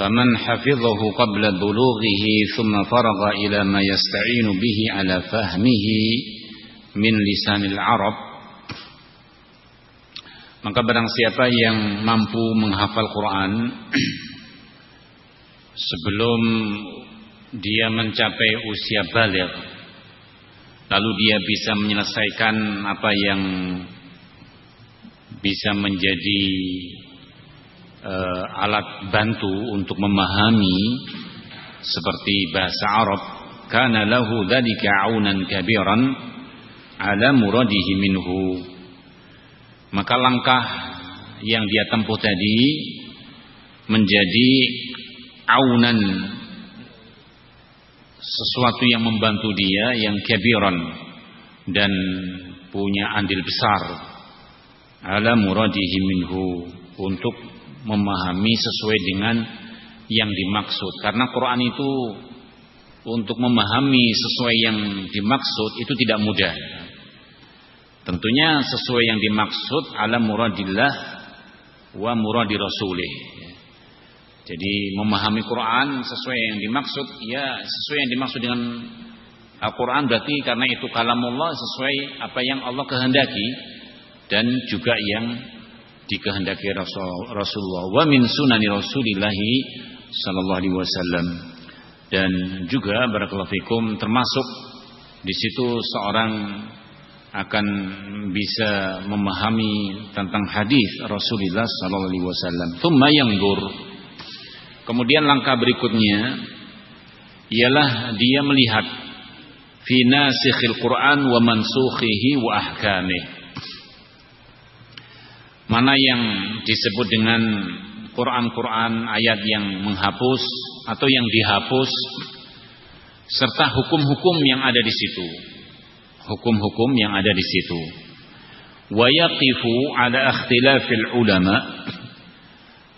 Speaker 1: faman hafidhahu qabla bulughihi thumma faragha ila ma yasta'inu bihi ala fahmihi min lisanil Arab, maka barang siapa yang mampu menghafal Quran sebelum dia mencapai usia baligh, lalu dia bisa menyelesaikan apa yang bisa menjadi alat bantu untuk memahami seperti bahasa Arab, kana lahu dzalika aunan kabiran ala muradihi minhu, maka langkah yang dia tempuh tadi menjadi aunan, sesuatu yang membantu dia, yang kabiran dan punya andil besar, ala muradihi minhu, untuk memahami sesuai dengan yang dimaksud. Karena Quran itu untuk memahami sesuai yang dimaksud itu tidak mudah. Tentunya sesuai yang dimaksud ala muradillah wa muradi rasulih. Jadi memahami Quran sesuai yang dimaksud, ya sesuai yang dimaksud dengan Al-Quran berarti karena itu kalamullah, sesuai apa yang Allah kehendaki dan juga yang dikehendaki Rasulullah. Wa min sunani Rasulillahi sallallahu alaihi wasallam, dan juga barakallahu fikum termasuk di situ seorang akan bisa memahami tentang hadis Rasulullah sallallahu alaihi wasallam. Tsumma yanzur, kemudian langkah berikutnya ialah dia melihat fi nasikhil Quran wa mansukhihi wa ahkamih, mana yang disebut dengan Quran ayat yang menghapus atau yang dihapus, serta hukum-hukum yang ada di situ. Hukum-hukum yang ada di situ. Wa yaqifu ala ikhtilafil ulama,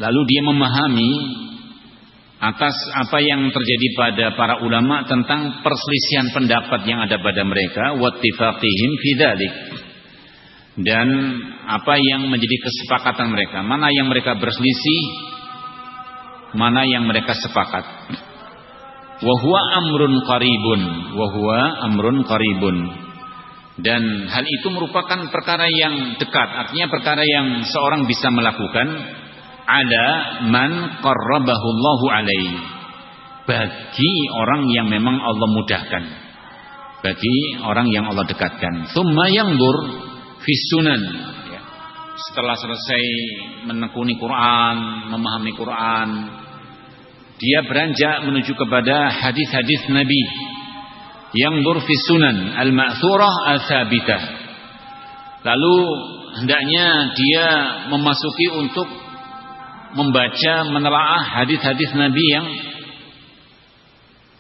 Speaker 1: lalu dia memahami atas apa yang terjadi pada para ulama tentang perselisihan pendapat yang ada pada mereka, wattifaqihim fi dzalik, dan apa yang menjadi kesepakatan mereka, mana yang mereka berselisih, mana yang mereka sepakat. Wa huwa amrun qaribun. Dan hal itu merupakan perkara yang dekat, artinya perkara yang seorang bisa melakukan, ada man qarrabahu Allahu alaihi, bagi orang yang memang Allah mudahkan, bagi orang yang Allah dekatkan. Tsumma yanzur fi sunan, ya. Setelah selesai menekuni Quran, memahami Quran, dia beranjak menuju kepada hadis-hadis Nabi. Yanzur fi sunan al-ma'thurah al-thabitah. Lalu hendaknya dia memasuki untuk membaca, menelaah hadis-hadis Nabi yang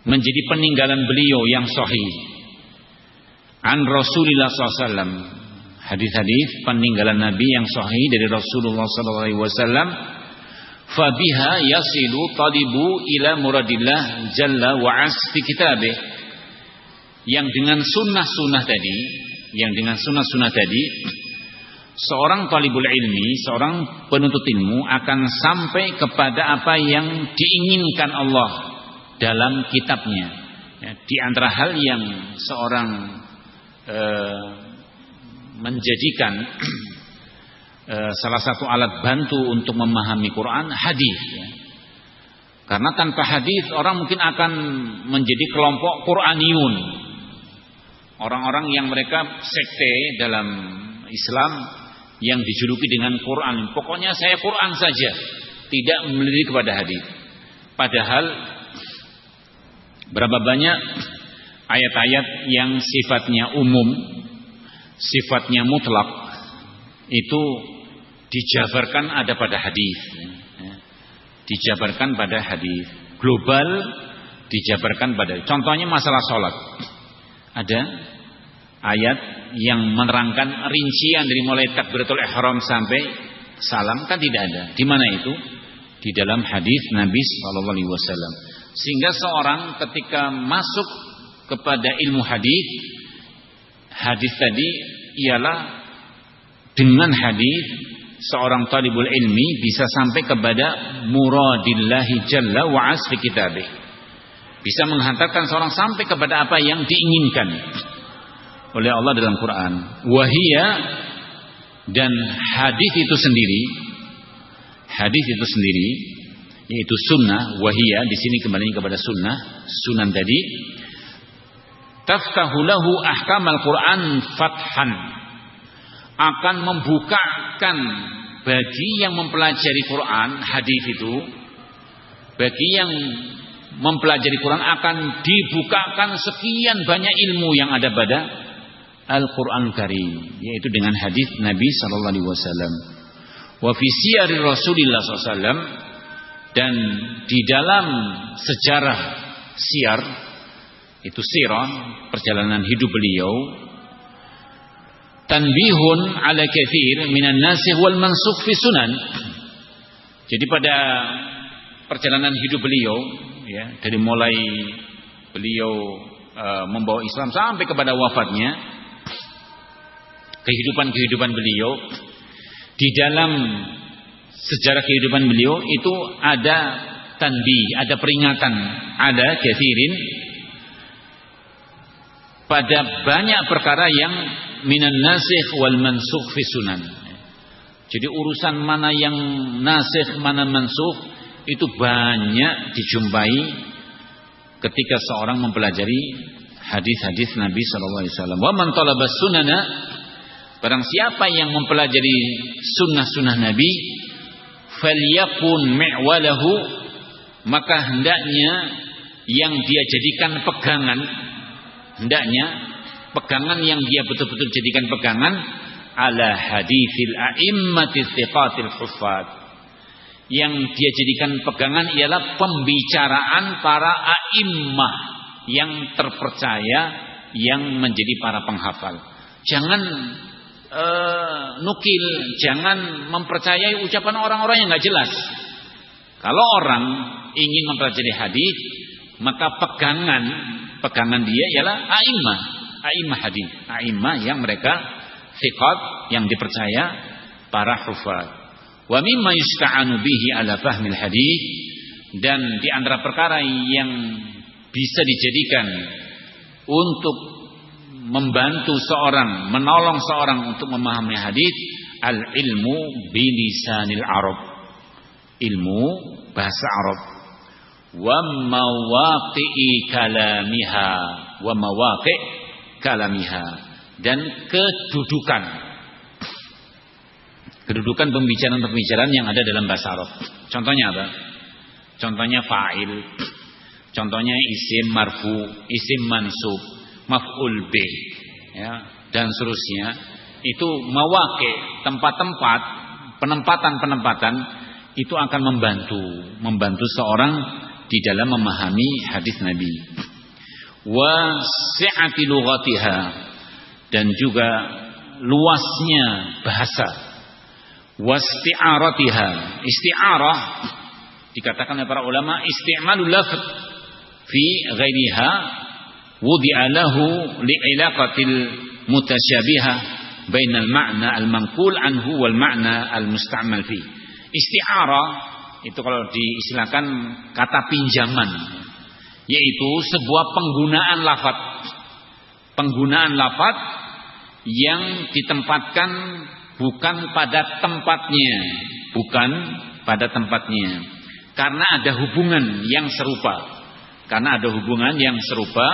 Speaker 1: menjadi peninggalan beliau yang sahih. An Rasulillah SAW, hadis-hadis peninggalan Nabi yang sahih dari Rasulullah SAW. Fabiha yasilu talibu ila muradillah jalla wa as fi kitabih. Yang dengan sunnah-sunnah tadi, seorang talibul ilmi, seorang penuntut ilmu akan sampai kepada apa yang diinginkan Allah dalam kitabnya. Ya, di antara hal yang seorang menjadikan salah satu alat bantu untuk memahami Quran, hadis, ya. Karena tanpa hadis orang mungkin akan menjadi kelompok Qur'aniyun, orang-orang yang mereka sekte dalam Islam yang dijuluki dengan Quran. Pokoknya saya Quran saja, tidak melirik kepada hadis. Padahal berapa banyak ayat-ayat yang sifatnya umum, sifatnya mutlak, itu dijabarkan ada pada hadis, dijabarkan pada hadis global, dijabarkan pada. Contohnya masalah sholat, ada ayat yang menerangkan rincian dari mulai takbiratul ihram sampai salam, kan tidak ada. Di mana itu? Di dalam hadis Nabi sallallahu alaihi wasallam. Sehingga seorang ketika masuk kepada ilmu hadis, hadis tadi ialah dengan hadis seorang talibul ilmi bisa sampai kepada muradillahi jalla wa as fi kitabih. Bisa menghantarkan seorang sampai kepada apa yang diinginkan oleh Allah dalam Quran. Wahia, dan hadis itu sendiri yaitu sunnah. Wahia di sini kembali kepada sunan tadi. Taftahu lahu ahkamal Quran fathan, akan membukakan bagi yang mempelajari Quran, hadis itu bagi yang mempelajari Quran akan dibukakan sekian banyak ilmu yang ada pada Al-Quran Karim, yaitu dengan hadis Nabi sallallahu alaihi wasallam. Wa fi siyari Rasulillah sallallahu, dan di dalam sejarah siyar, itu sirah, perjalanan hidup beliau, tanbihun ala katsir minan nasikh wal mansukh fi sunan. Jadi pada perjalanan hidup beliau, ya, dari mulai beliau membawa Islam sampai kepada wafatnya, kehidupan beliau, di dalam sejarah kehidupan beliau itu ada tanbih, ada peringatan, ada kathirin, pada banyak perkara yang minan nasikh wal mansukh fi sunan. Jadi urusan mana yang nasikh, mana mansukh, itu banyak dijumpai ketika seorang mempelajari hadis-hadis Nabi sallallahu alaihi wasallam. Wa man talaba sunana, barang siapa yang mempelajari sunnah-sunnah Nabi, falyakun mi'walahu, maka hendaknya yang dia jadikan pegangan, hendaknya pegangan yang dia betul-betul jadikan pegangan, ala haditsil a'immatis thiqatil huffaz, yang dia jadikan pegangan ialah pembicaraan para a'immah yang terpercaya, yang menjadi para penghafal. Jangan nukil, jangan mempercayai ucapan orang-orang yang nggak jelas. Kalau orang ingin mempelajari hadis, maka pegangan dia ialah a'immah hadis, a'immah yang mereka thiqat yang dipercaya, para hufaz. Wa mimma yusta'anu bihi ala fahmil hadis, dan di antara perkara yang bisa dijadikan untuk membantu seorang, menolong seorang untuk memahami hadis, al ilmu bilisanil Arab, ilmu bahasa Arab, wa mawaqi'i kalamiha, wa mawaqi' kalamiha, dan kedudukan pembicaraan-pembicaraan yang ada dalam bahasa Arab. Contohnya apa? Contohnya fa'il, contohnya isim marfu, isim mansub, maf'ul bih, ya, dan seterusnya. Itu mawaqi', tempat-tempat, penempatan itu akan membantu seorang di dalam memahami hadis Nabi. Wa si'ati lughatiha, dan juga luasnya bahasa. Wa isti'aratiha, isti'arah dikatakan oleh para ulama isti'malul lafz fi ghairiha wudi'a lahu li'ilaqatil mutasyabihah bainal ma'na al-manqul anhu wal ma'na al-musta'mal fi. Isti'arah itu kalau diistilahkan kata pinjaman, yaitu sebuah penggunaan lafaz yang ditempatkan bukan pada tempatnya, karena ada hubungan yang serupa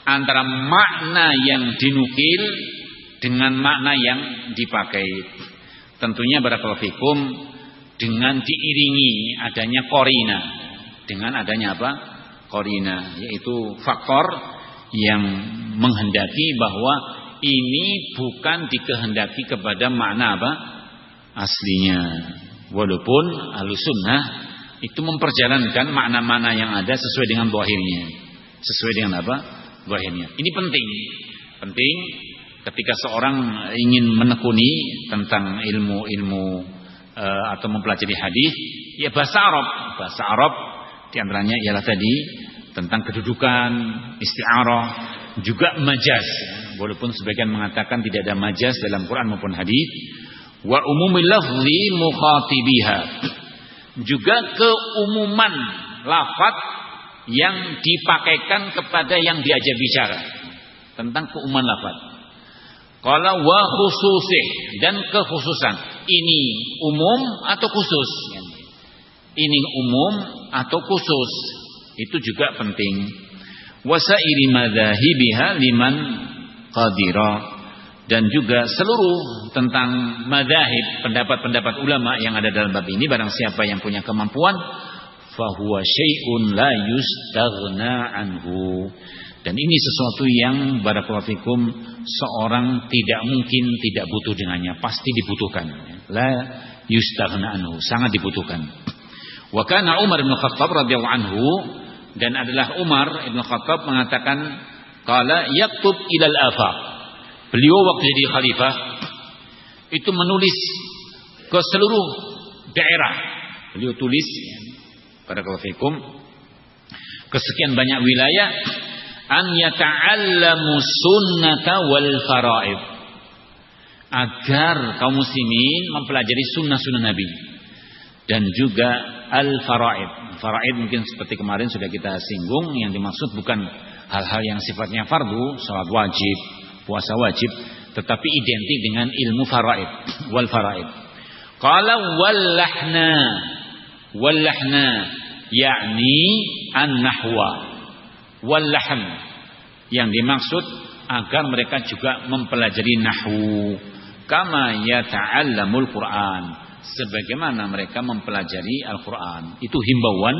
Speaker 1: antara makna yang dinukil dengan makna yang dipakai. Tentunya barakallahu fikum dengan diiringi adanya qarina, dengan adanya apa? Qarina, yaitu faktor yang menghendaki bahwa ini bukan dikehendaki kepada makna apa? Aslinya. Walaupun Ahlussunnah itu memperjalankan makna-makna yang ada sesuai dengan zahirnya. Sesuai dengan apa? Zahirnya. Ini penting ketika seorang ingin menekuni tentang ilmu atau mempelajari hadis, ya bahasa Arab di antaranya ialah tadi tentang kedudukan, isti'arah, juga majaz. Walaupun sebagian mengatakan tidak ada majaz dalam Quran maupun hadis. Wa umumil lafzi mukhatibiha, juga keumuman lafaz yang dipakaikan kepada yang diajak bicara, tentang keumuman lafaz. Qala wa khususih, dan kekhususan. Ini umum atau khusus? Ini umum atau khusus? Itu juga penting. Wasairi madzahibiha liman qadira, dan juga seluruh tentang madzahib, pendapat-pendapat ulama yang ada dalam bab ini, barang siapa yang punya kemampuan, fahuwa syai'un la yustaghna anhu. Dan ini sesuatu yang barakallahu fikum seorang tidak mungkin tidak butuh dengannya, pasti dibutuhkan. La yustaghna anhu, sangat dibutuhkan. Wa kana Umar bin Khattab radhiyallahu anhu, dan adalah Umar bin Khattab mengatakan, qala yaktub ilal afaq. Beliau waktu jadi khalifah itu menulis ke seluruh daerah. Beliau tulis barakallahu fikum ke sekian banyak wilayah, an yata'allamu sunnata wal fara'id, agar kaum muslimin mempelajari sunnah-sunnah Nabi dan juga al-fara'id. Fara'id mungkin seperti kemarin sudah kita singgung, yang dimaksud bukan hal-hal yang sifatnya fardu, salat wajib, puasa wajib, tetapi identik dengan ilmu fara'id, wal fara'id. Qala wallahna yakni an-nahwa wal lahm, yang dimaksud agar mereka juga mempelajari nahwu, kama yata'allamul Qur'an, sebagaimana mereka mempelajari Al-Qur'an. Itu himbauan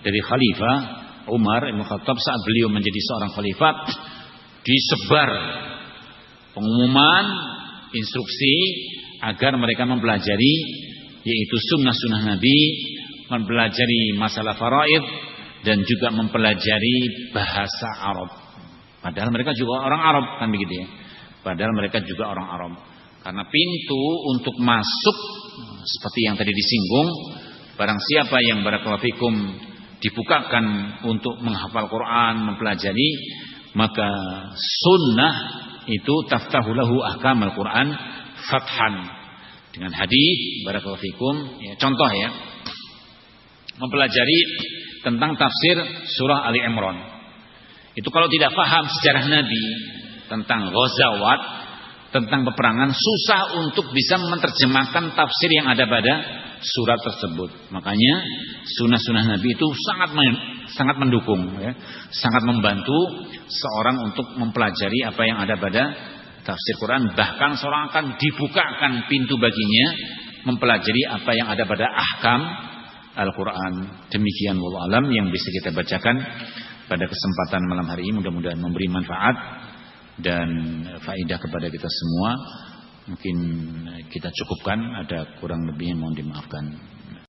Speaker 1: dari Khalifah Umar bin Khattab saat beliau menjadi seorang khalifah. Disebar pengumuman, instruksi agar mereka mempelajari, yaitu sunnah-sunnah Nabi, mempelajari masalah faraid, dan juga mempelajari bahasa Arab. Padahal mereka juga orang Arab, kan begitu ya. Padahal mereka juga orang Arab. Karena pintu untuk masuk seperti yang tadi disinggung, barang siapa yang barakallahu fikum dibukakan untuk menghafal Quran, mempelajari, maka sunnah itu taftahu lahu ahkamal Quran fathan. Dengan hadis barakallahu fikum ya, contoh ya, mempelajari tentang tafsir surah Ali Imran. Itu kalau tidak paham sejarah Nabi tentang ghazawat, tentang peperangan, susah untuk bisa menerjemahkan tafsir yang ada pada surat tersebut. Makanya sunnah-sunnah Nabi itu sangat mendukung ya, sangat membantu seorang untuk mempelajari apa yang ada pada tafsir Quran. Bahkan seorang akan dibukakan pintu baginya mempelajari apa yang ada pada ahkam Al-Quran. Demikian wallahu alam yang bisa kita bacakan pada kesempatan malam hari ini, mudah-mudahan memberi manfaat dan faedah kepada kita semua. Mungkin kita cukupkan, ada kurang lebihnya mohon dimaafkan.